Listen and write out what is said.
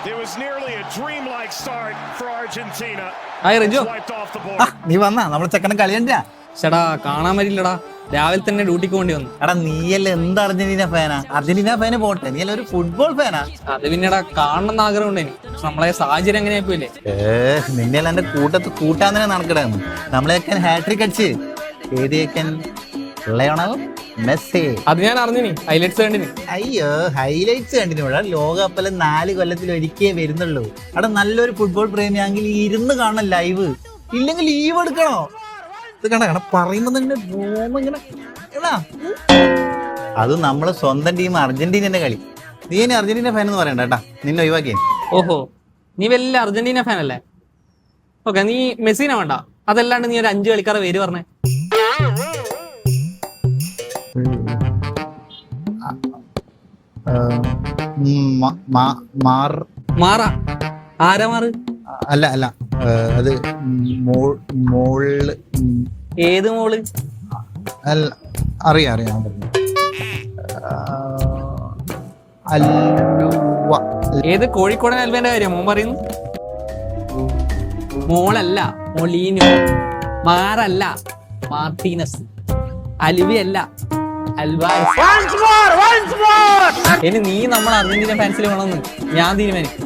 It was nearly a dreamlike start for Argentina. Hi Riju. നീ വന്നാ നമ്മളെ ചെക്കനെ കളിയണ്ടാ? ചേടാ കാണാൻ പറ്റില്ലടാ, രാവിലെ തന്നെ ഡ്യൂട്ടിക്ക് വേണ്ടി വന്നു. എടാ നീയല്ല എന്ത് അർജന്റീന ഫാനാ? അർജന്റീന ഫാന് പോട്ടെ, നീയല്ല ഒരു ഫുട്ബോൾ ഫാനാ. അത് പിന്നെടാ കാണണം ആഗ്രഹം ഉണ്ടായി, നമ്മളെ സാഹചര്യം എങ്ങനെയാ പോയില്ലേ. നിന്നെല്ലാം എന്റെ കൂട്ടാൻ തന്നെ നടക്കടാന്ന്. നമ്മളെയൊക്കെ ഹാട്രിക് അടിച്ച് ഏതിയൊക്കെ ലയണൽ മെസ്സി. അത് ഞാൻ അറിഞ്ഞിനി, ഹൈലൈറ്റ്സ് കണ്ടിനി. അയ്യോ ഹൈലൈറ്റ്സ് കണ്ടിന്. ഇവിടെ ലോകകപ്പില് 4 കൊല്ലത്തിൽ ഒരിക്കേ വരുന്നുള്ളൂ. അവിടെ നല്ലൊരു ഫുട്ബോൾ പ്രേമിയാണെങ്കിൽ ഇരുന്ന് കാണണം ലൈവ്, ഇല്ലെങ്കിൽ ലീവ് എടുക്കണോ? ഇത് കണ പറയുമ്പോ തന്നെ ഇങ്ങനെ അത് നമ്മളെ സ്വന്തം ടീം അർജന്റീനന്റെ കളി. നീ ഇനി അർജന്റീന ഫാൻ എന്ന് പറയണ്ട കേട്ടാ, നിന്നെ ഒഴിവാക്കിയ. ഓഹോ, നീ വലിയ അർജന്റീന ഫാൻ അല്ലേ? ഓക്കെ, നീ മെസ്സിനെ വേണ്ട, അതല്ലാണ്ട് നീ ഒരു 5 കളിക്കാരെ പേര് പറഞ്ഞേ. മാറാ ആരാ മാറ്? അല്ല അല്ല, അത് മോള്. ഏത് മോള്? അല്ല, അറിയാം. ഏത് കോഴിക്കോടൻ അൽവേന്റെ കാര്യം മോൻ പറയുന്നു? മോളല്ല, മൊളീനോ. മാറല്ല, മാർട്ടീനസ്. അൽവിയല്ല, അൽവാരസ്. ഇനി നീ നമ്മൾ അർജന്റീന ഫാൻസിൽ വേണമെന്ന് ഞാൻ തീരുമാനിക്കും.